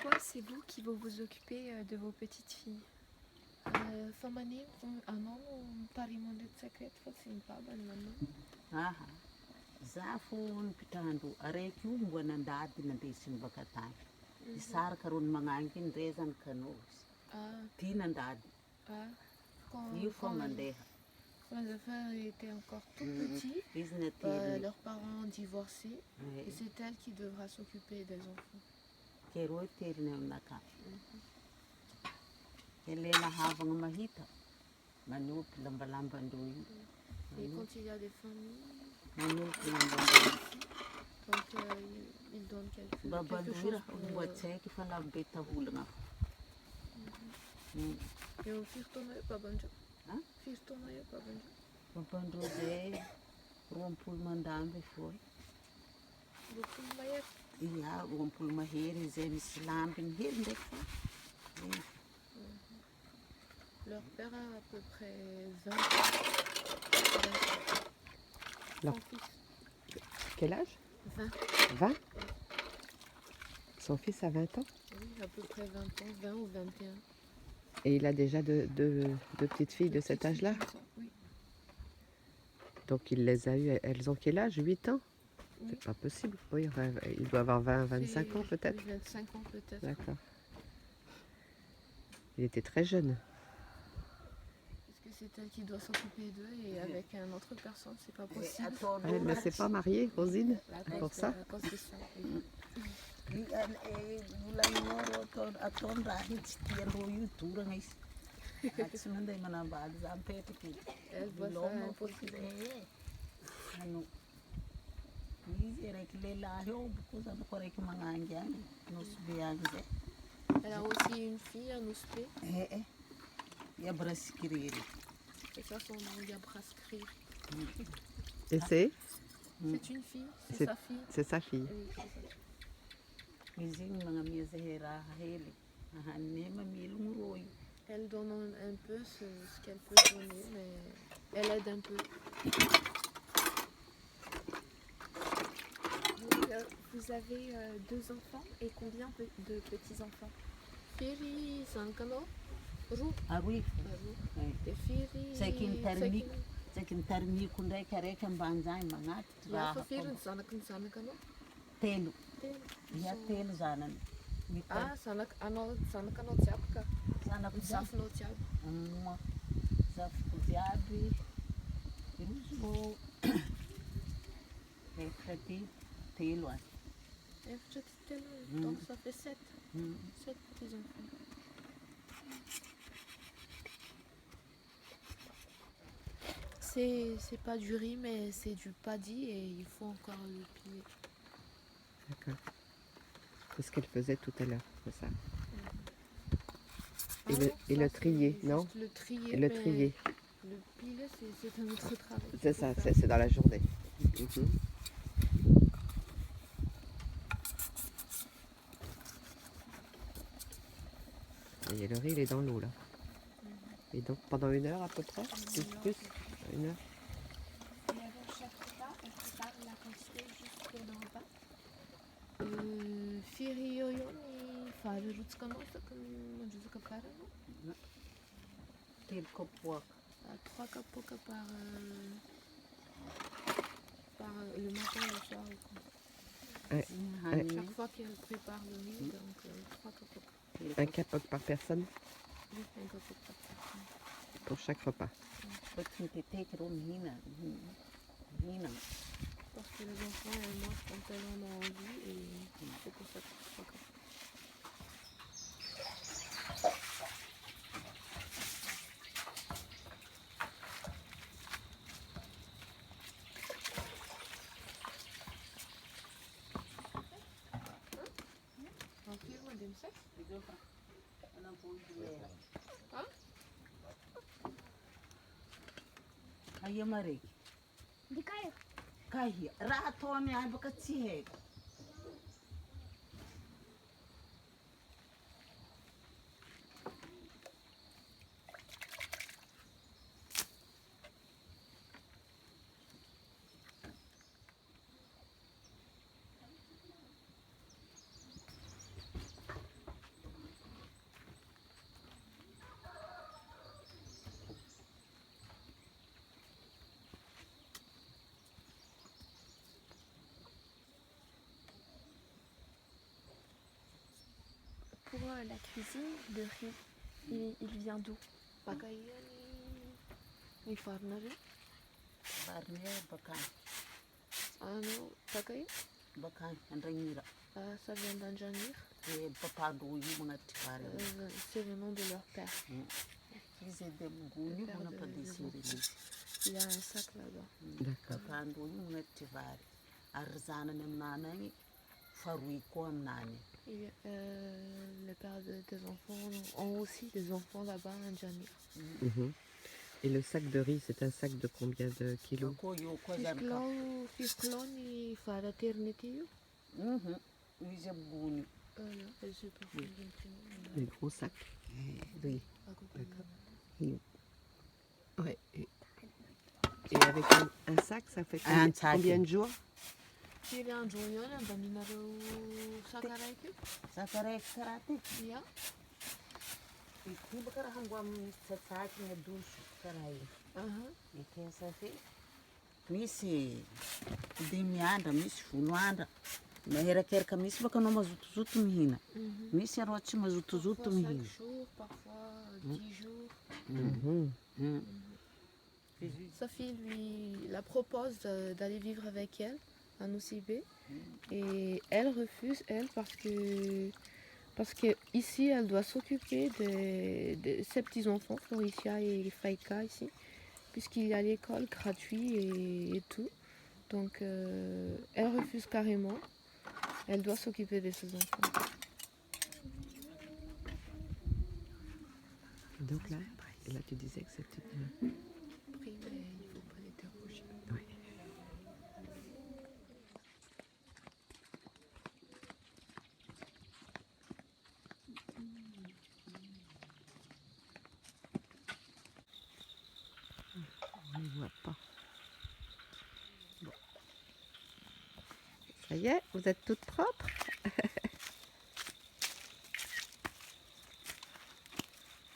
fois c'est vous qui vous occupez de vos petites filles? Van manier anon parimondet secret van Zimbabwe nanon. Aha. Za fo pitando araiky io mbo nandady nandesiny baka tany. Isaraka rony magnangy iny re zany kanosy. Ty nandady. Io fo mandeha. Quand les enfants étaient encore tout petits, leurs parents ont divorcé et c'est elle qui devra s'occuper des enfants. Kero teriny aminaka. Elena havagna mahita. Manopy lambalambandreo io. Et quand il y a des familles, Manopy lambalambandreo. donc ils donnent quelque chose Babandreo pour... voatsaiky fa labe taholagna. Et au firtonaio babandreo. Firtonaio babandreo. Babandreo zay 20 mandamby foi. 20 mahery. Ia, 20 mahery zay misy lambiny hely ndraiky fa. Leur père a à peu près 20 ans. Alors, Son fils. quel âge? 20. 20? Son fils a 20 ans? Oui, à peu près 20 ans, 20 ou 21. Et il a déjà deux petites filles de cet âge-là? Oui. Donc il les a eues, elles ont quel âge? 8 ans? Oui. C'est pas possible. Oui, il doit avoir 20, 25 ans peut-être? Oui, 25 ans peut-être. D'accord. Il était très jeune. Parce que c'est elle qui doit s'occuper d'eux et avec une autre personne, c'est pas possible. Elle ne s'est pas mariée, Rosine? Pour ça? À cause de ça. Oui. Elle voit ça impossible. Elle a aussi une fille à Nouspé. Et ça, son nom, Yabraskri. Et c'est? C'est une fille, c'est sa fille. C'est sa fille. Oui, c'est sa fille. Elle donne un peu ce qu'elle peut donner, mais elle aide un peu. Donc, vous avez 2 enfants et combien de petits-enfants? Firi, Sankano, Rou. Ah oui. Des Firi. C'est qu'une thermique ndraiky araiky ambany zany magnatitra Ia, fa raha firy ny zanaky ny zanakanao? telo. Telo. Ia, telo zanany. Anao zanakanao jiaby ka? Zanako Ny zafinao jiaby. Zafiko jiaby. Rozo efatra ty telo any. Efatra ty telo. Donc ça fait 7. 7 petits-enfants. C'est pas du riz, mais c'est du paddy et il faut encore le plier. D'accord. C'est ce qu'elle faisait tout à l'heure, c'est ça. Et le trier, non? Le trier. Et le trier. Le piler, c'est un autre travail. C'est ça, c'est dans la journée. Et le riz, il est dans l'eau, là. Et donc, pendant 1 heure à peu près? Plus? 1 heure? Et avant chaque repas, on prépare la quantité juste pour le repas? Firy eo ny vary arotsakanao mandrotsaka vary anao. Telo kapoaka. 3 kapoka par le matin et le soir. Chaque fois qu'elle prépare le riz, donc 3 kapoka. 1 capote par personne? Oui, 1 kapoka par personne. Pour chaque repas. Parce que les enfants, elles mangent quand elles en ont envie et c'est pour ça que c'est 3 kapoka. Aia mareky. Kahia. Raha ataony any baka tsy haiko. la cuisine, le riz, il vient d'où? Ni farnari. Farne bakan. Ano, Pakai? Bakan, Andragnira. Ça vient d'Anjanir. Et papa d'où mon attifare. C'est le nom de leur père. Ils étaient goûts, on n'a pas décidé. Il y a un sac là-bas. D'accord. Papa d'où mon attifare. Arzana Nemnanani, Faroui Koamnani. Et le père des enfants ont aussi des enfants là-bas à Anjanir. Mhm. Et le sac de riz, c'est un sac de combien de kilos? Fiskloni Faraternity. Ils aiment goût. Les gros sacs. Oui. D'accord. Ouais. Et avec un sac, ça fait combien de jours? Sakarek karate. Yeah. Iku bakara hangwam tsataki na dusu karai. E ça fait. Misy dimy andra, misy folo andra. Maherakeraka misy baka anao mazotozoto mihina. Misy arô tsy mazotozoto mihina. Parfois 10 jours. Sophie lui la propose d'aller vivre avec elle à Nosibé et elle refuse, parce que ici elle doit s'occuper de ses petits-enfants, Floricia et Faïka ici, puisqu'il y a l'école gratuite et tout. Donc elle refuse carrément, elle doit s'occuper de ses enfants. Donc là tu disais que c'était... Pris, mais il ne faut pas l'interroger. Oui. On ne voit pas. Bon. Ça y est, vous êtes toutes propres?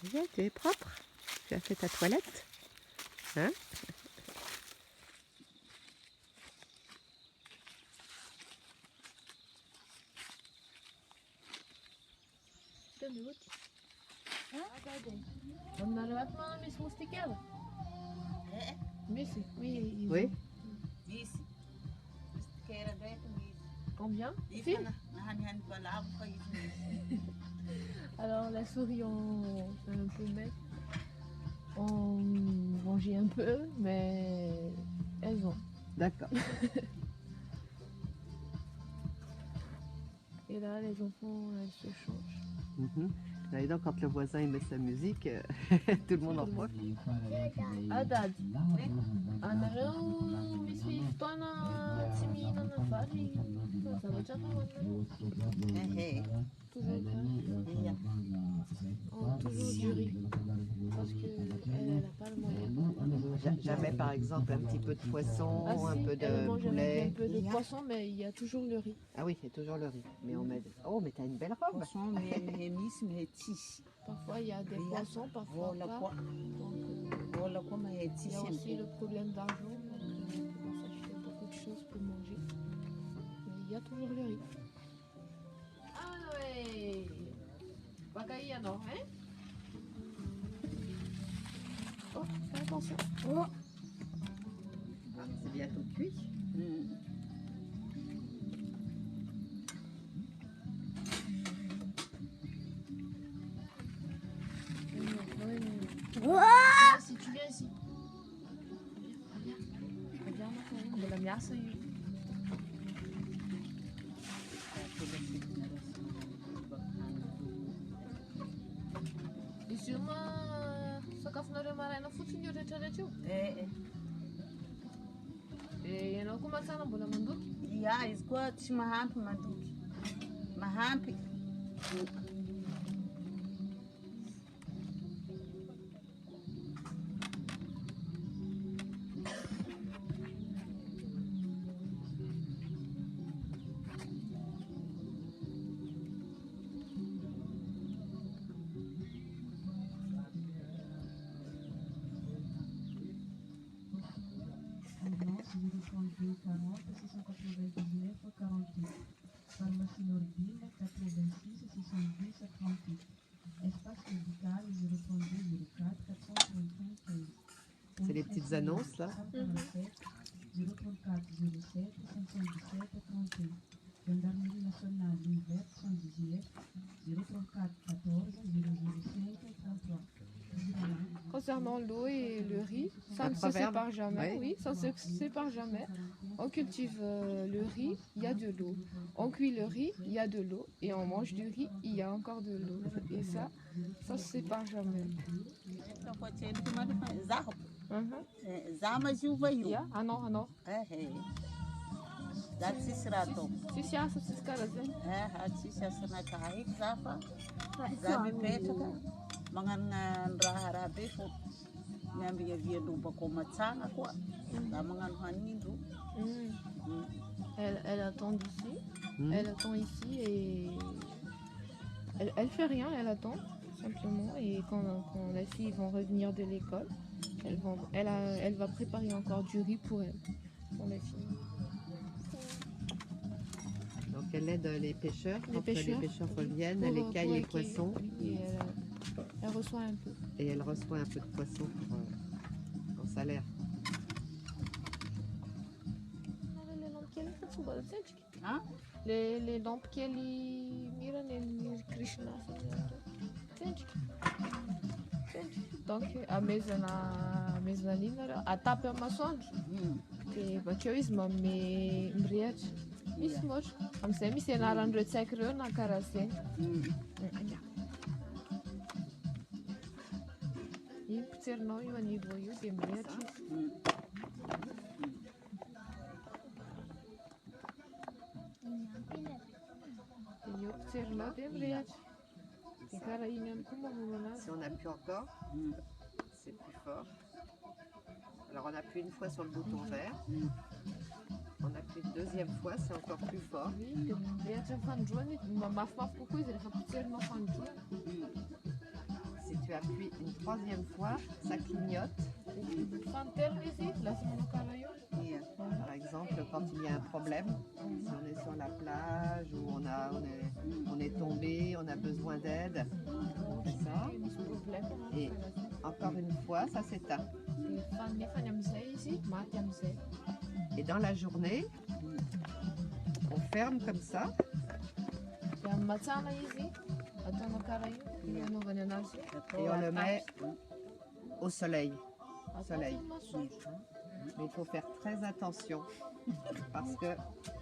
Ça y est, tu es propre? Tu as fait ta toilette? Hein? Oui. Combien? Alors la souris on fait un peu mettre. On mangeait un peu, mais elles ont. D'accord. Et là, les enfants, elles se changent. Et donc, quand le voisin il met sa musique, tout le monde en profite. Adad. Anareu, misli tona, timi na fari. Ça va déjà toujours du riz. Parce qu'elle n'a pas le moyen. Jamais, par exemple, un petit peu de poisson, un peu elle de mange poulet. Un peu de poisson, mais il y a toujours le riz. Ah oui, il y a toujours le riz. Mais on met... Oh, mais t'as une belle robe. Parfois, il y a des poissons, parfois pas. Donc, il y a aussi le problème d'argent. Donc, c'est pour ça que je fais beaucoup de choses pour manger. Mais il y a toujours le riz. Ah ouais! Bagaille, non, hein? Oh, fais attention. Oh. Ah, c'est bientôt cuit. Si tu viens ici. Reviens maintenant. De la miasse. Ici, sakafo nareo maraina fotsiny io rehetrarehetra io. Ianao koa matsana mbola mandoky? Ia, izy koa tsy mahampy mandoky. Mahampy. Pharmacie Nordine, 86 610 38. ça. 034 07 57 31. Gendarmerie nationale l'hiver 118 034 14 005 33. Concernant l'eau et le riz, ça Un ne se proverbe. sépare jamais. Oui. Oui, ça ne se sépare jamais. On cultive le riz, il y a de l'eau. On cuit le riz, il y a de l'eau. Et on mange du riz, il y a encore de l'eau. Et ça ne se sépare jamais. Yeah? Ah non. Sisia, ça c'est karazany. Magnano raha be fô miambiaviandrobako matsagna koa za magnano hanindro. Elle attend ici. Elle attend ici et elle fait rien, elle attend simplement. Et quand les filles vont revenir de l'école, elle va préparer encore du riz pour les filles. Donc elle aide les pêcheurs quand les pêcheurs reviennent, elle écaille les poissons. Et elle reçoit un peu. Et elle reçoit un peu de poisson en salaire. Les lampes qu'elle mira Krishna. Donc a mesna ligne a tapy amin'ny masoandro dia bakeo izy manome mirehatra misy moatra amin'izay misy ianaran'ireo tsaiky ireo na karaha zegny. Iny potserinao io anivo io dia mirehatra izy. Dia io potserinao dia mirehatra. Dia karaha iny ihany koa mamono anazy. Si on appuie encore, c'est plus fort. Alors on appuie une fois sur le bouton vert. On appuie une deuxième fois, c'est encore plus fort. Oui, dia mirehatra ny fandroany mafimafy kokoa izy rehefa potserinao fandroany. Si tu appuies une troisième fois, ça clignote. Fantelina izy lasa manao karaha io. Par exemple, quand il y a un problème, si on est sur la plage ou on est tombé, on a besoin d'aide, c'est ça. Et encore une fois, ça s'éteint. Et dans la journée, on ferme comme ça. Et on le met au soleil. Mais il faut faire très attention parce que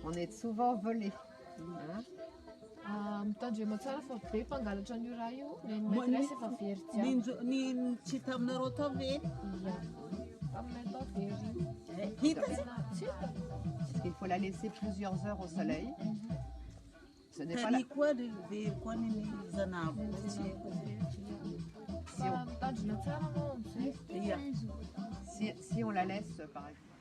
on est souvent volé. Mitandrema tsara fa be mpangalatra an'io raha io, ny maîtresse efa very jiaby. Ny tsy taminareo tao very. Aminay tao very. Il faut la laisser plusieurs heures au soleil. Ce n'est pas Tany koa ry very koa ny zanako. Mitandrina tsara anao amin'izay. si on la laisse par exemple.